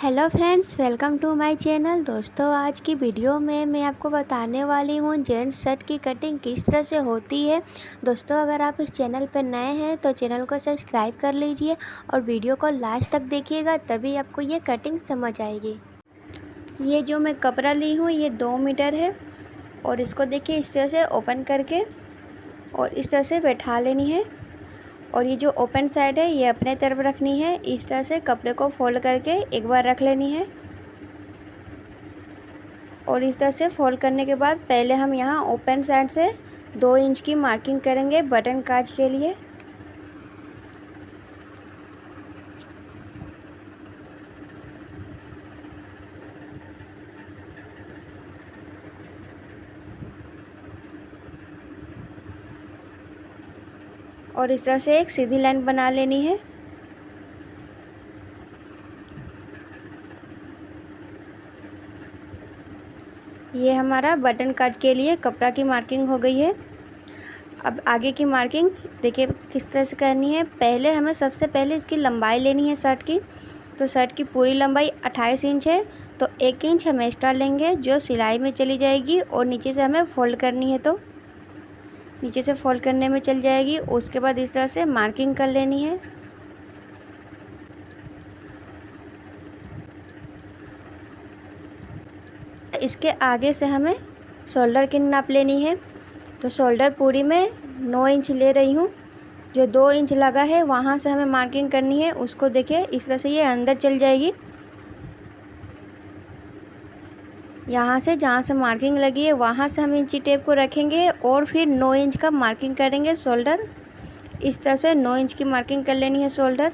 Hello friends, welcome to my channel. दोस्तों, आज की वीडियो में मैं आपको बताने वाली हूँ जेंट्स शर्ट की कटिंग किस तरह से होती है। दोस्तों, अगर आप इस चैनल पर नए हैं तो चैनल को सब्सक्राइब कर लीजिए और वीडियो को लास्ट तक देखिएगा, तभी आपको ये कटिंग समझ आएगी। ये जो मैं कपड़ा ली हूँ ये 2 मीटर है और इसको देखिए इस तरह से ओपन करके और इस तरह से बैठा लेनी है। और ये जो ओपन साइड है ये अपने तरफ रखनी है। इस तरह से कपड़े को फोल्ड करके एक बार रख लेनी है। और इस तरह से फोल्ड करने के बाद पहले हम यहाँ ओपन साइड से 2 इंच की मार्किंग करेंगे बटन काज के लिए। और इस तरह से एक सीधी लाइन बना लेनी है। ये हमारा बटन काज के लिए कपड़ा की मार्किंग हो गई है। अब आगे की मार्किंग देखिए किस तरह से करनी है। पहले हमें सबसे पहले इसकी लंबाई लेनी है शर्ट की। तो शर्ट की पूरी लंबाई 28 इंच है, तो 1 इंच हम एक्स्ट्रा लेंगे जो सिलाई में चली जाएगी और नीचे से हमें फोल्ड करनी है, तो नीचे से फोल्ड करने में चल जाएगी। उसके बाद इस तरह से मार्किंग कर लेनी है। इसके आगे से हमें शोल्डर की नाप लेनी है। तो शोल्डर पूरी में 9 इंच ले रही हूँ। जो 2 इंच लगा है वहाँ से हमें मार्किंग करनी है। उसको देखिए इस तरह से ये अंदर चल जाएगी। यहाँ से जहाँ से मार्किंग लगी है वहाँ से हम इंची टेप को रखेंगे और फिर 9 इंच का मार्किंग करेंगे शोल्डर। इस तरह से 9 इंच की मार्किंग कर लेनी है शोल्डर।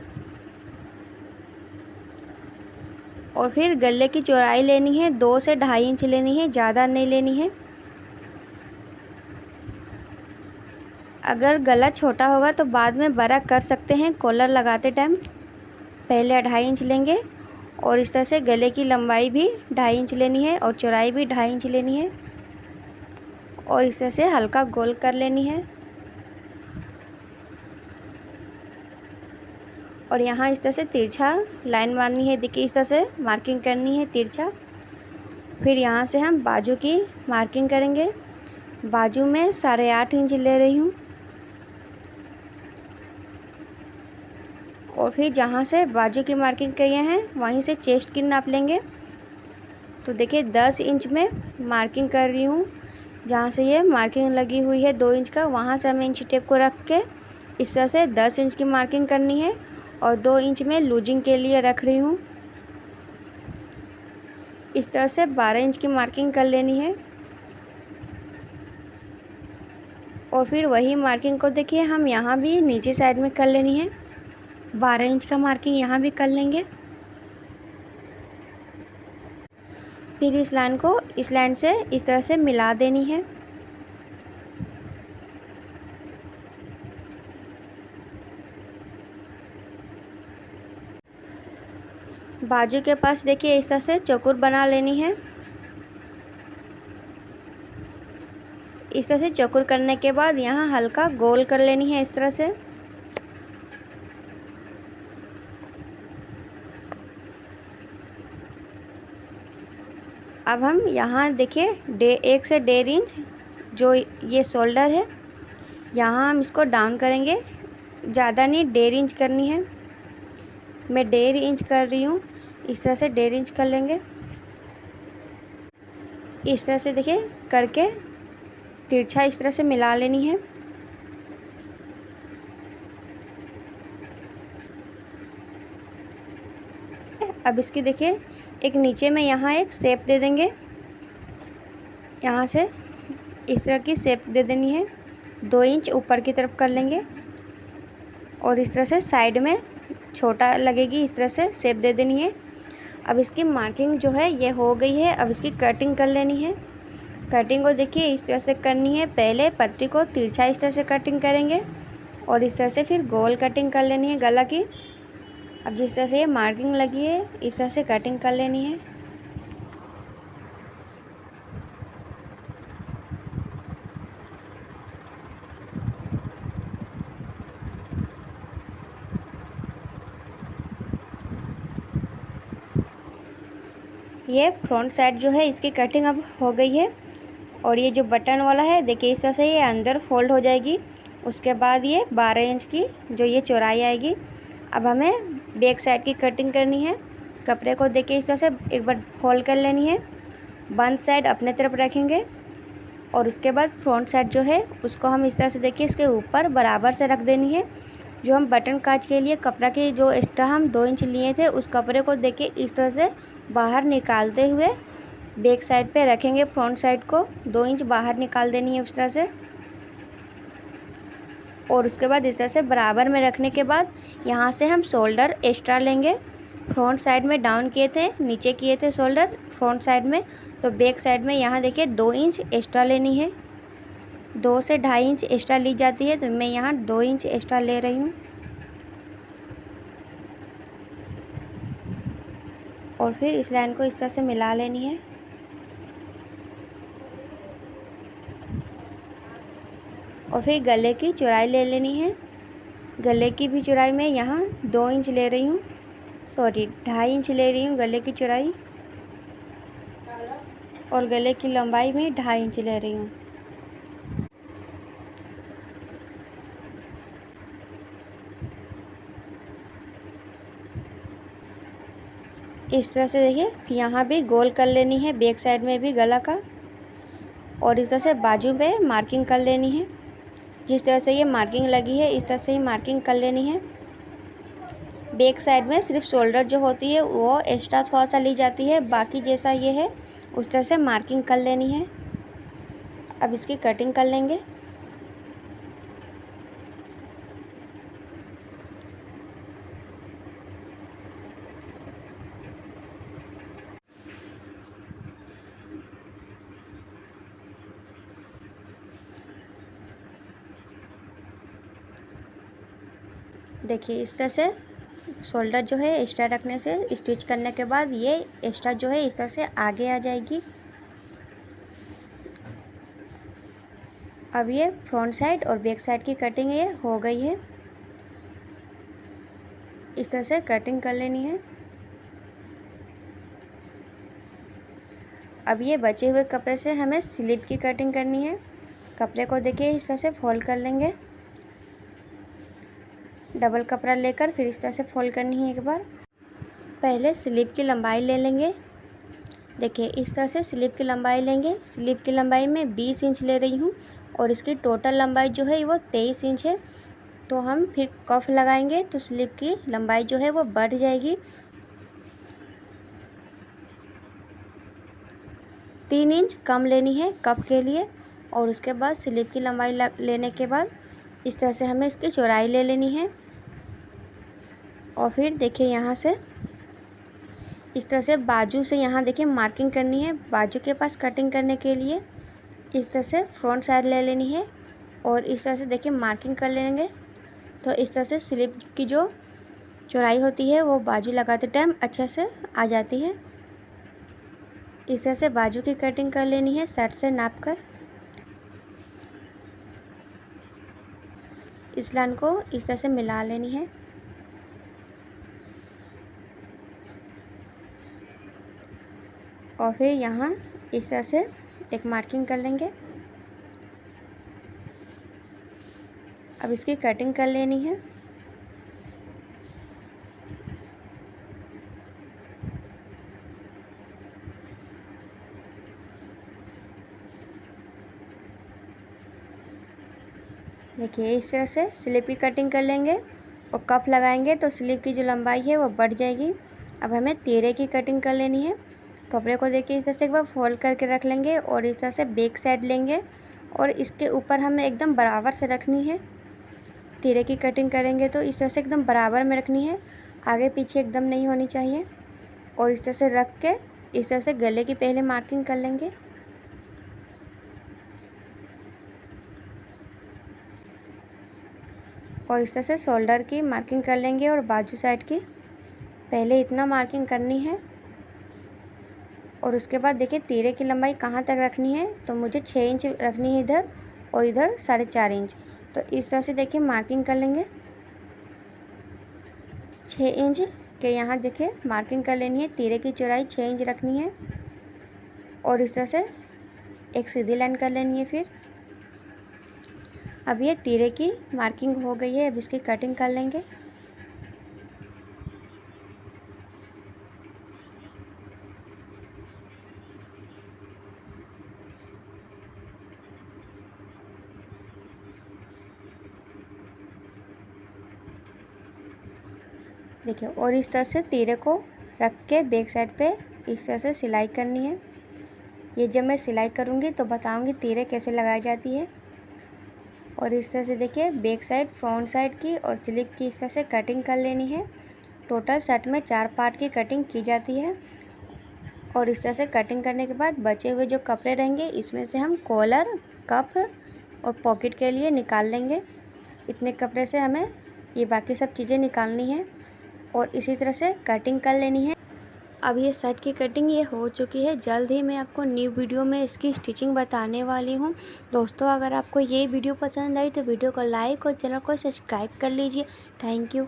और फिर गले की चौड़ाई लेनी है 2 से 2.5 इंच लेनी है, ज़्यादा नहीं लेनी है। अगर गला छोटा होगा तो बाद में बड़ा कर सकते हैं कॉलर लगाते टाइम। पहले 2.5 इंच लेंगे और इस तरह से गले की लंबाई भी 2.5 इंच लेनी है और चौड़ाई भी 2.5 इंच लेनी है। और इस तरह से हल्का गोल कर लेनी है। और यहाँ इस तरह से तिरछा लाइन मारनी है। देखिए इस तरह से मार्किंग करनी है तिरछा। फिर यहाँ से हम बाजू की मार्किंग करेंगे। बाजू में 8.5 इंच ले रही हूँ। और फिर जहाँ से बाजू की मार्किंग किए हैं वहीं से चेस्ट की नाप लेंगे। तो देखिए 10 इंच में मार्किंग कर रही हूँ। जहाँ से ये मार्किंग लगी हुई है 2 इंच का, वहाँ से हमें इंची टेप को रख के इस तरह से 10 इंच की मार्किंग करनी है। और 2 इंच में लूजिंग के लिए रख रही हूँ। इस तरह से 12 इंच की मार्किंग कर लेनी है। और फिर वही मार्किंग को देखिए हम यहाँ भी नीचे साइड में कर लेनी है। 12 इंच का मार्किंग यहाँ भी कर लेंगे। फिर इस लाइन को इस लाइन से इस तरह से मिला देनी है। बाजू के पास देखिए इस तरह से चौकोर बना लेनी है। इस तरह से चौकोर करने के बाद यहाँ हल्का गोल कर लेनी है इस तरह से। अब हम यहाँ देखिए 1 से 1.5 इंच जो ये शोल्डर है यहाँ हम इसको डाउन करेंगे। ज़्यादा नहीं, 1.5 इंच करनी है। मैं 1.5 इंच कर रही हूँ। इस तरह से 1.5 इंच कर लेंगे। इस तरह से देखिए करके तिरछा इस तरह से मिला लेनी है। अब इसकी देखिए एक नीचे में यहाँ एक शेप दे देंगे। यहाँ से इस तरह की शेप दे देनी है। 2 इंच ऊपर की तरफ कर लेंगे और इस तरह से साइड में छोटा लगेगी इस तरह से शेप दे देनी है। अब इसकी मार्किंग जो है ये हो गई है। अब इसकी कटिंग कर लेनी है। कटिंग को देखिए इस तरह से करनी है। पहले पट्टी को तिरछा इस तरह से कटिंग करेंगे और इस तरह से फिर गोल कटिंग कर लेनी है गला की। अब जिस तरह से ये मार्किंग लगी है इस तरह से कटिंग कर लेनी है। ये फ्रंट साइड जो है इसकी कटिंग अब हो गई है। और ये जो बटन वाला है देखिए इस तरह से ये अंदर फोल्ड हो जाएगी। उसके बाद ये 12 इंच की जो ये चौड़ाई आएगी। अब हमें बैक साइड की कटिंग करनी है। कपड़े को देखिए इस तरह से एक बार फोल्ड कर लेनी है। बंद साइड अपने तरफ रखेंगे और उसके बाद फ्रंट साइड जो है उसको हम इस तरह से देखिए इसके ऊपर बराबर से रख देनी है। जो हम बटन काज के लिए कपड़ा के जो एक्स्ट्रा हम 2 इंच लिए थे उस कपड़े को देखिए इस तरह से बाहर निकालते हुए बैक साइड पे रखेंगे। फ्रंट साइड को 2 इंच बाहर निकाल देनी है उस तरह से। और उसके बाद इस तरह से बराबर में रखने के बाद यहाँ से हम शोल्डर एक्स्ट्रा लेंगे। फ्रंट साइड में डाउन किए थे, नीचे किए थे शोल्डर फ्रंट साइड में, तो बैक साइड में यहाँ देखिए 2 इंच एक्स्ट्रा लेनी है। 2 से 2.5 इंच एक्स्ट्रा ली जाती है, तो मैं यहाँ 2 इंच एक्स्ट्रा ले रही हूँ। और फिर इस लाइन को इस तरह से मिला लेनी है। और फिर गले की चौड़ाई ले लेनी है। गले की भी चौड़ाई मैं यहाँ 2 इंच ले रही हूँ, सॉरी 2.5 इंच ले रही हूँ गले की चौड़ाई। और गले की लंबाई में 2.5 इंच ले रही हूँ। इस तरह से देखिए यहाँ भी गोल कर लेनी है, बैक साइड में भी गला का। और इस तरह से बाजू पे मार्किंग कर लेनी है। जिस तरह से ये मार्किंग लगी है इस तरह से ही मार्किंग कर लेनी है। बैक साइड में सिर्फ शोल्डर जो होती है वो एक्स्ट्रा थोड़ा सा ली जाती है, बाकी जैसा ये है उस तरह से मार्किंग कर लेनी है। अब इसकी कटिंग कर लेंगे। देखिए इस तरह से शोल्डर जो है एक्स्ट्रा रखने से स्टिच करने के बाद ये एक्स्ट्रा जो है इस तरह से आगे आ जाएगी। अब ये फ्रंट साइड और बैक साइड की कटिंग ये हो गई है। इस तरह से कटिंग कर लेनी है। अब ये बचे हुए कपड़े से हमें स्लीव की कटिंग करनी है। कपड़े को देखिए इस तरह से फोल्ड कर लेंगे। डबल कपड़ा लेकर फिर इस तरह से फोल्ड करनी है एक बार। पहले स्लीव की लंबाई ले लेंगे। देखिए इस तरह से स्लीव की लंबाई लेंगे। स्लीव की लंबाई मैं 20 इंच ले रही हूँ और इसकी टोटल लंबाई जो है वो 23 इंच है। तो हम फिर कफ लगाएंगे तो स्लीव की लंबाई जो है वो बढ़ जाएगी। 3 इंच कम लेनी है कफ के लिए। और उसके बाद स्लीव की लंबाई लेने के बाद इस तरह से हमें इसकी चौड़ाई ले लेनी है। और फिर देखिए यहाँ से इस तरह से बाजू से यहाँ देखिए मार्किंग करनी है। बाजू के पास कटिंग करने के लिए इस तरह से फ्रंट साइड ले लेनी है और इस तरह से देखिए मार्किंग कर लेंगे। तो इस तरह से स्लीव की जो चौड़ाई होती है वो बाजू लगाते टाइम अच्छे से आ जाती है। इस तरह से बाजू की कटिंग कर लेनी है शर्ट से नाप कर। इस लाइन को इस तरह से मिला लेनी है। और फिर यहाँ इस तरह से एक मार्किंग कर लेंगे। अब इसकी कटिंग कर लेनी है। देखिए इस तरह से स्लीव की कटिंग कर लेंगे और कफ लगाएंगे तो स्लीव की जो लंबाई है वो बढ़ जाएगी। अब हमें तिहरे की कटिंग कर लेनी है। कपड़े को देखिए इस तरह से एक बार फोल्ड करके रख लेंगे और इस तरह से बैक साइड लेंगे और इसके ऊपर हमें एकदम बराबर से रखनी है। तिहरे की कटिंग करेंगे तो इस तरह से एकदम बराबर में रखनी है, आगे पीछे एकदम नहीं होनी चाहिए। और इस तरह से रख के इस तरह से गले की पहले मार्किंग कर लेंगे। और इस तरह से शोल्डर की मार्किंग कर लेंगे और बाजू साइड की पहले इतना मार्किंग करनी है। और उसके बाद देखिए तिहरे की लंबाई कहाँ तक रखनी है, तो मुझे 6 इंच रखनी है इधर और इधर 4.5 इंच। तो इस तरह से देखिए मार्किंग कर लेंगे 6 इंच कि यहाँ देखिए मार्किंग कर लेनी है। तीरे की चौड़ाई 6 इंच रखनी है और इस तरह से एक सीधी लाइन कर लेनी है। फिर अब ये तीरे की मार्किंग हो गई है, अब इसकी कटिंग कर लेंगे। देखिए और इस तरह से तीरे को रख के बैक साइड पे इस तरह से सिलाई करनी है। ये जब मैं सिलाई करूँगी तो बताऊँगी तीरे कैसे लगाई जाती है। और इस तरह से देखिए बैक साइड, फ्रंट साइड की और स्लीव की इस तरह से कटिंग कर लेनी है। टोटल शर्ट में 4 पार्ट की कटिंग की जाती है। और इस तरह से कटिंग करने के बाद बचे हुए जो कपड़े रहेंगे इसमें से हम कॉलर, कप और पॉकेट के लिए निकाल लेंगे। इतने कपड़े से हमें ये बाकी सब चीज़ें निकालनी है और इसी तरह से कटिंग कर लेनी है। अब ये शर्ट की कटिंग ये हो चुकी है। जल्द ही मैं आपको न्यू वीडियो में इसकी स्टिचिंग बताने वाली हूँ। दोस्तों अगर आपको ये वीडियो पसंद आई तो वीडियो को लाइक और चैनल को सब्सक्राइब कर लीजिए। Thank you.